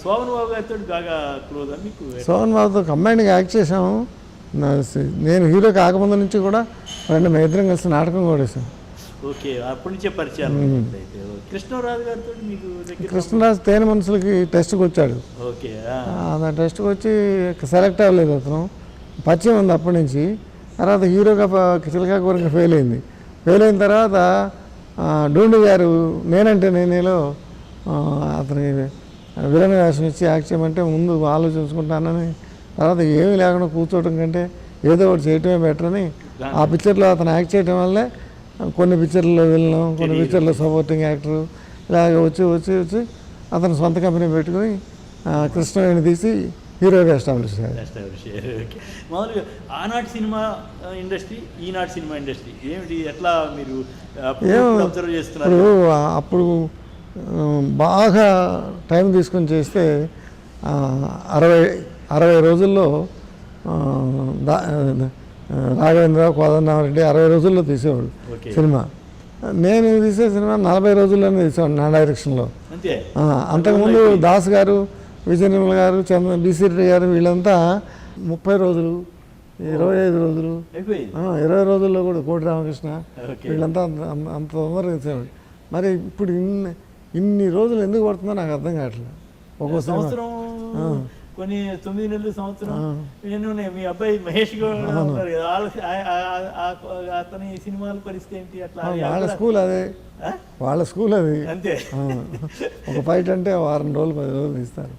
శోభన్ బాబు గారితో బాగా క్లోజా మీకు? శోభన్ బాబుతో కంబైన్డ్గా యాక్ట్ చేసాము. నేను హీరో కాకముందు నుంచి కూడా మేము ఇద్దరం కలిసి నాటకం కూడా వేసాం. ఓకే, అప్పటి నుంచే పరిచయాలు. కృష్ణరాజు గారితో మీకు కృష్ణరాజు తేనె మనుషులకి టెస్ట్కి వచ్చాడు. ఓకే, ఆ టెస్ట్కి వచ్చి సెలెక్ట్ అవ్వలేదు అతను. పరిచయం ఉంది అప్పటి నుంచి. తర్వాత హీరోగా చిలకా కూరగా ఫెయిల్ అయింది. ఫెయిల్ అయిన తర్వాత డూండి గారు నేనంటే నేనేలో అతనికి విలన్ వేషం ఇచ్చి యాక్ట్ చేయమంటే ముందు ఆలోచించుకుంటానని, తర్వాత ఏమీ లేకుండా కూర్చోవడం కంటే ఏదో ఒకటి చేయటమే బెటర్ అని ఆ పిక్చర్లో అతను యాక్ట్ చేయడం వల్లే కొన్ని పిక్చర్లో వెళ్ళాం, కొన్ని పిక్చర్లో సపోర్టింగ్ యాక్టరు ఇలాగ వచ్చి వచ్చి వచ్చి అతను సొంత కంపెనీ పెట్టుకుని కృష్ణవేణి తీసి హీరోగా ఎస్టాబ్లిష్ అయ్యారు. మామూలుగా ఆనాటి సినిమా ఇండస్ట్రీ, ఈనాటి సినిమా ఇండస్ట్రీ ఏమిటి, ఎట్లా మీరు అబ్జర్వ్ చేస్తున్నారు? అప్పుడు బాగా టైం తీసుకొని చేస్తే 60 రోజుల్లో రాఘవేంద్రరావు, కోదండరామరెడ్డి 60 రోజుల్లో తీసేవాడు సినిమా. నేను తీసే సినిమా 40 రోజుల్లోనే తీసేవాడు నా డైరెక్షన్లో. అంతకుముందు దాస్ గారు, విజయ నిర్మల్ గారు, బీసీ రెడ్డి గారు వీళ్ళంతా 30 రోజులు, 25 రోజులు, 20 రోజుల్లో కూడా కోటి రామకృష్ణ వీళ్ళంతా అంత తొందరగా తీసేవాడు. మరి ఇప్పుడు ఇన్ని రోజులు ఎందుకు పడుతుందో నాకు అర్థం కావట్లేదు. ఒక్కో సంవత్సరం కొన్ని 9 నెలలు సంవత్సరం. నేను మీ అబ్బాయి మహేష్ ఉన్నారు కదా, అతని సినిమాల పరిస్థితి ఏంటి? అట్లా వాళ్ళ స్కూల్ అదే, వాళ్ళ స్కూల్ అది అంతే. ఒక ఫైట్ అంటే వారం రోజులు 10 రోజులు తీస్తారు.